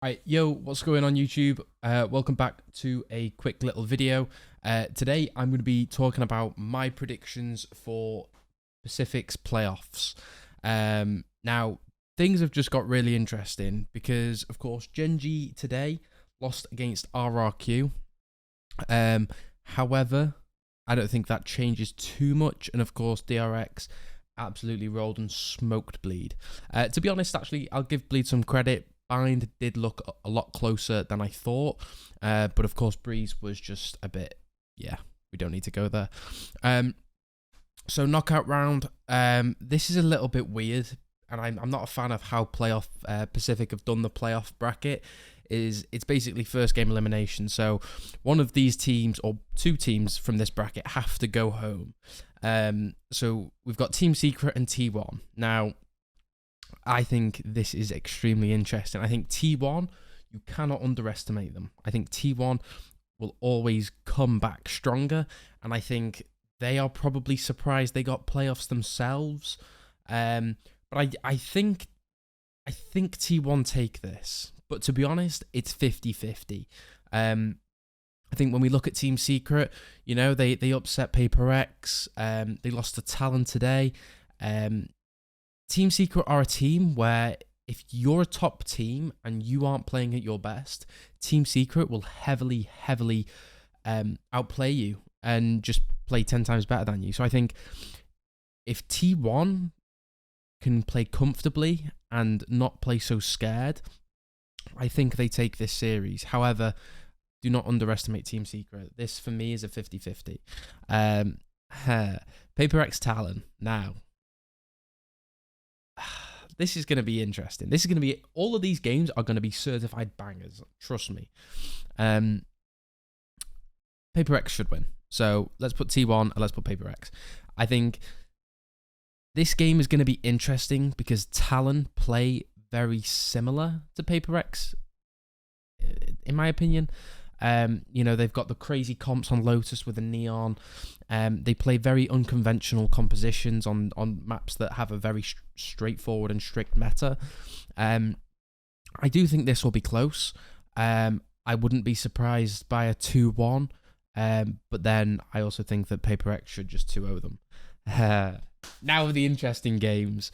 Alright, yo, what's going on YouTube? Welcome back to a quick little video. Today I'm going to be talking about my predictions for Pacific's playoffs. Now, things have just got really interesting because, of course, Genji today lost against RRQ. However, I don't think that changes too much, and of course, DRX absolutely rolled and smoked Bleed. To be honest, actually, I'll give Bleed some credit. Bind did look a lot closer than I thought, but of course Breeze was just a bit, yeah, we don't need to go there. So knockout round, this is a little bit weird, and I'm not a fan of how playoff Pacific have done the playoff bracket. It's basically first game elimination, so one of these teams or two teams from this bracket have to go home. So we've got Team Secret and T1. Now, I think this is extremely interesting. I think T1, you cannot underestimate them. I think T1 will always come back stronger, and I think they are probably surprised they got playoffs themselves. But I think T1 take this. But to be honest, it's 50-50. I think when we look at Team Secret, you know, they upset Paper X. They lost to Talon today. Team Secret are a team where if you're a top team and you aren't playing at your best, Team Secret will heavily outplay you and just play 10 times better than you. So I think if T1 can play comfortably and not play so scared, I think they take this series. However, do not underestimate Team Secret. This, for me, is a 50-50. Paper X Talon. Now, this is going to be interesting. This is going to be, all of these games are going to be certified bangers. Trust me. Paper X should win. So let's put T1 and let's put Paper X. I think this game is going to be interesting because Talon play very similar to Paper X, in my opinion. You know, they've got the crazy comps on Lotus with the neon. They play very unconventional compositions on maps that have a very straightforward and strict meta. I do think this will be close. I wouldn't be surprised by a 2-1. But then I also think that Paper X should just 2-0 them. Now the interesting games.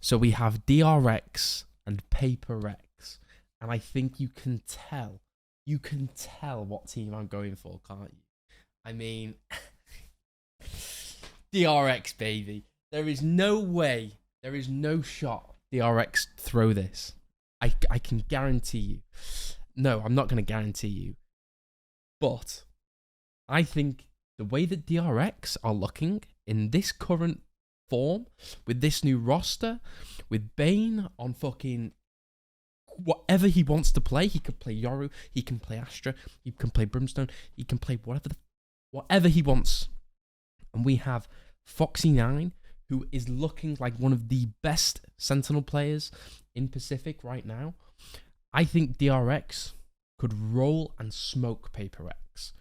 So we have DRX and Paper X. And I think you can tell what team I'm going for, can't you? I mean, DRX, baby. There is no way, there is no shot DRX throw this. I can guarantee you. No, I'm not going to guarantee you. But I think the way that DRX are looking in this current form, with this new roster, with Bane on fucking whatever he wants to play. He could play Yoru, he can play Astra, he can play Brimstone, he can play whatever he wants. And we have Foxy9, who is looking like one of the best Sentinel players in Pacific right now. I think DRX could roll and smoke Paper X.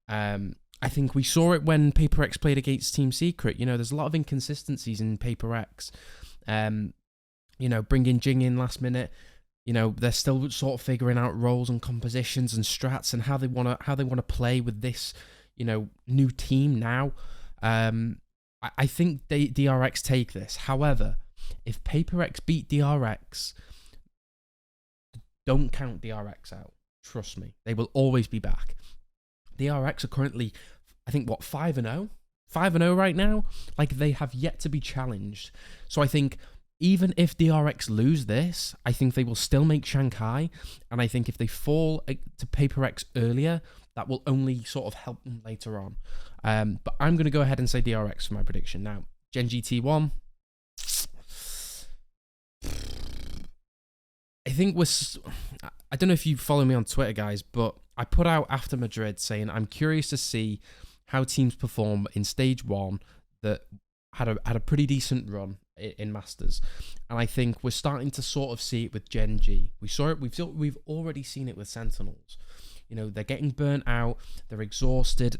I think we saw it when Paper X played against Team Secret. You know, there's a lot of inconsistencies in Paper X. You know, bringing Jing in last minute. You know, they're still sort of figuring out roles and compositions and strats and how they want to play with this, you know, new team now. I think DRX take this. However, if Paper X beat DRX, don't count DRX out. Trust me, they will always be back. DRX are currently, I think, what, 5-0? 5-0 right now? Like, they have yet to be challenged. So I think even if DRX lose this, I think they will still make Shanghai. And I think if they fall to Paper X earlier, that will only sort of help them later on. But I'm going to go ahead and say DRX for my prediction. Now, Genji T1. I think I don't know if you follow me on Twitter, guys, but I put out after Madrid saying I'm curious to see how teams perform in stage 1 that had a pretty decent run in Masters, and I think we're starting to sort of see it with Genji. We saw it. We've already seen it with Sentinels. You know, they're getting burnt out. They're exhausted.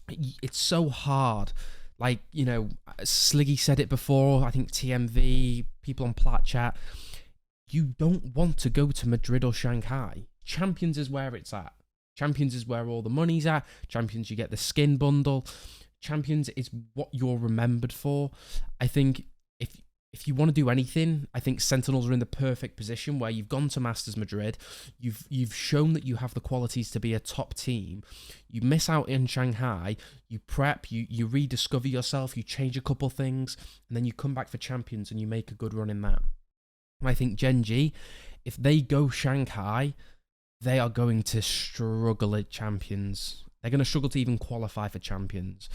It's so hard. Like, you know, Sliggy said it before. I think TMV, people on Plat Chat. you don't want to go to Madrid or Shanghai. Champions is where it's at. Champions is where all the money's at. Champions, you get the skin bundle. Champions is what you're remembered for. I think if you want to do anything, I think Sentinels are in the perfect position where you've gone to Masters Madrid. You've shown that you have the qualities to be a top team. You miss out in Shanghai. You prep. You rediscover yourself. You change a couple things, and then you come back for Champions and you make a good run in that. And I think Gen G, if they go Shanghai, they are going to struggle at Champions. They're going to struggle to even qualify for Champions.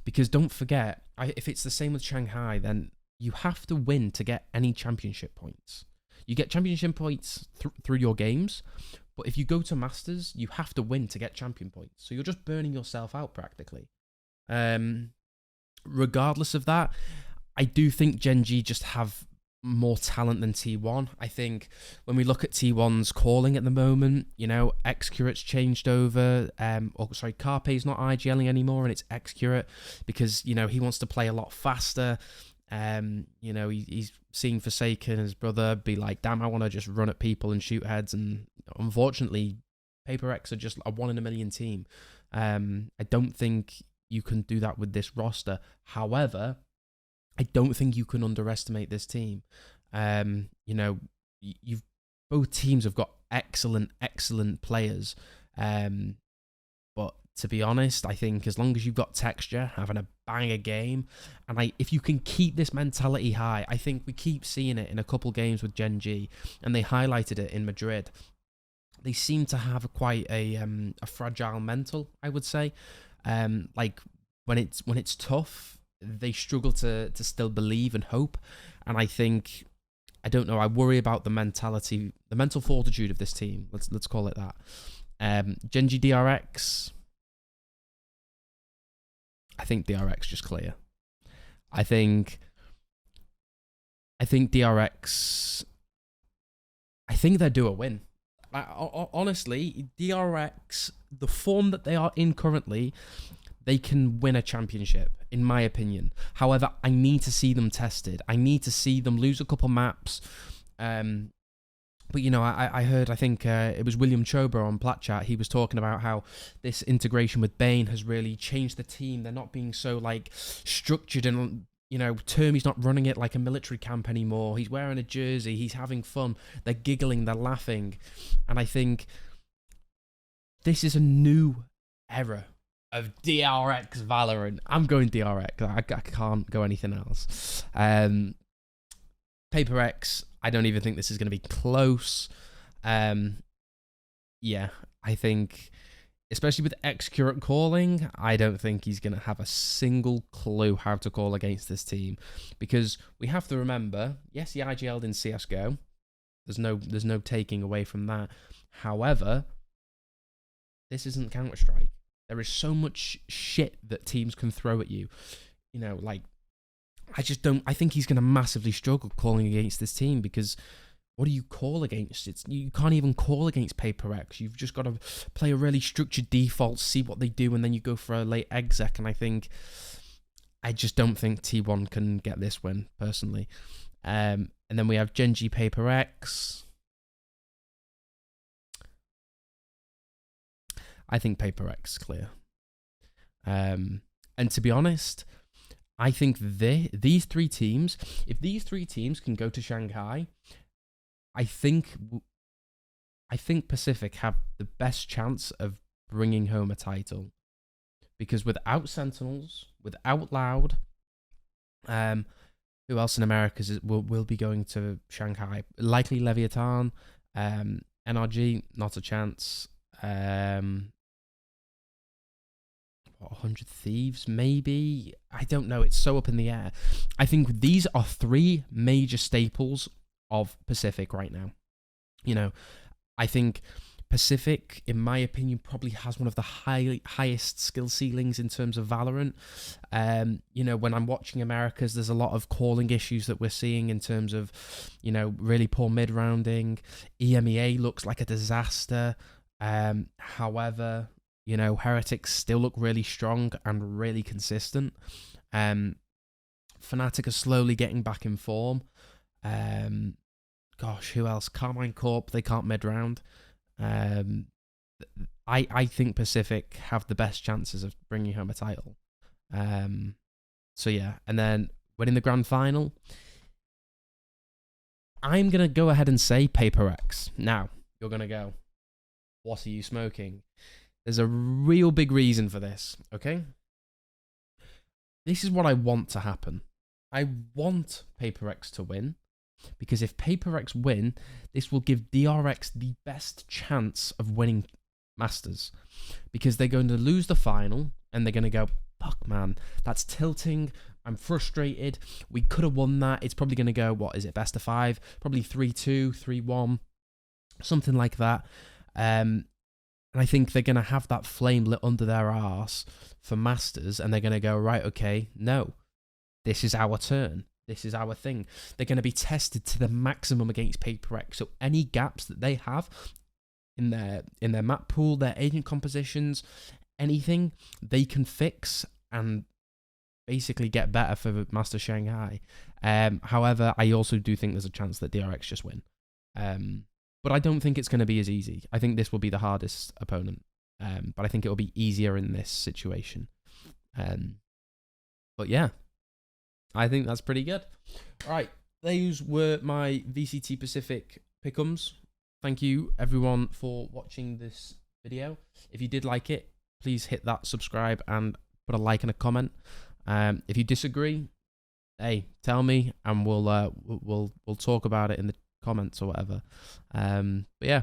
Because don't forget, if it's the same with Shanghai, then you have to win to get any championship points. You get championship points through your games, but if you go to Masters, you have to win to get champion points. So you're just burning yourself out practically. Regardless of that, I do think Gen G just have more talent than T1. I think when we look at T1's calling at the moment, X-Curate's changed over. Carpe's not IGLing anymore, and it's X-Curate because, he wants to play a lot faster. He's seeing Forsaken, his brother, be like, damn, I want to just run at people and shoot heads. And unfortunately, Paper X are just a 1 in a million team. I don't think you can do that with this roster. However, I don't think you can underestimate this team. Both teams have got excellent players. But to be honest, I think as long as you've got texture, having a banger game, and if you can keep this mentality high, I think we keep seeing it in a couple games with Gen G, and they highlighted it in Madrid. They seem to have quite a fragile mental, I would say. Like when it's tough, they struggle to still believe and hope. And I think, I don't know, I worry about the mental fortitude of this team. Let's call it that. Gen G DRX, I think DRX just clear. I think DRX, I think they're due a win. Honestly, DRX, the form that they are in currently, they can win a championship, in my opinion. However, I need to see them tested. I need to see them lose a couple maps. But, I heard, I think it was William Chober on Plat Chat. He was talking about how this integration with Bane has really changed the team. They're not being so, structured and, Termy's not running it like a military camp anymore. He's wearing a jersey. He's having fun. They're giggling. They're laughing. And I think this is a new era of DRX Valorant. I'm going DRX. I can't go anything else. Paper X, I don't even think this is going to be close. Yeah, I think, especially with X-Curate calling, I don't think he's going to have a single clue how to call against this team. Because we have to remember, yes, he IGL'd in CSGO. There's no taking away from that. However, this isn't Counter-Strike. There is so much shit that teams can throw at you. I think he's going to massively struggle calling against this team because what do you call against? You can't even call against Paper X. You've just got to play a really structured default, see what they do, and then you go for a late exec. And I just don't think T1 can get this win, personally. And then we have Gen G Paper X. I think Paper X clear. And to be honest, I think these three teams, if these three teams can go to Shanghai, I think Pacific have the best chance of bringing home a title. Because without Sentinels, without Loud, who else in America will be going to Shanghai? Likely Leviathan, NRG, not a chance. 100 Thieves, maybe? I don't know. It's so up in the air. I think these are three major staples of Pacific right now. I think Pacific, in my opinion, probably has one of the highest skill ceilings in terms of Valorant. When I'm watching Americas, there's a lot of calling issues that we're seeing in terms of, really poor mid-rounding. EMEA looks like a disaster. However, Heretics still look really strong and really consistent. Fnatic are slowly getting back in form. gosh, who else? Carmine Corp, they can't mid round. I think Pacific have the best chances of bringing home a title. So yeah, and then winning the grand final, I'm going to go ahead and say Paper X. Now, you're going to go, what are you smoking? There's a real big reason for this, okay? This is what I want to happen. I want Paper X to win, because if Paper X win, this will give DRX the best chance of winning Masters, because they're going to lose the final, and they're going to go, fuck man, that's tilting, I'm frustrated, we could have won that. It's probably going to go, what is it, best of 5, probably 3-2, 3-1, something like that. And I think they're going to have that flame lit under their arse for Masters, and they're going to go, right, okay, no, this is our turn. This is our thing. They're going to be tested to the maximum against Paper X. So any gaps that they have in their map pool, their agent compositions, anything, they can fix and basically get better for Master Shanghai. However, I also do think there's a chance that DRX just win. But I don't think it's going to be as easy. I think this will be the hardest opponent. But I think it will be easier in this situation. But yeah, I think that's pretty good. All right, those were my VCT Pacific pick'ems. Thank you, everyone, for watching this video. If you did like it, please hit that subscribe and put a like and a comment. If you disagree, hey, tell me, and we'll talk about it in the comments or whatever. But yeah,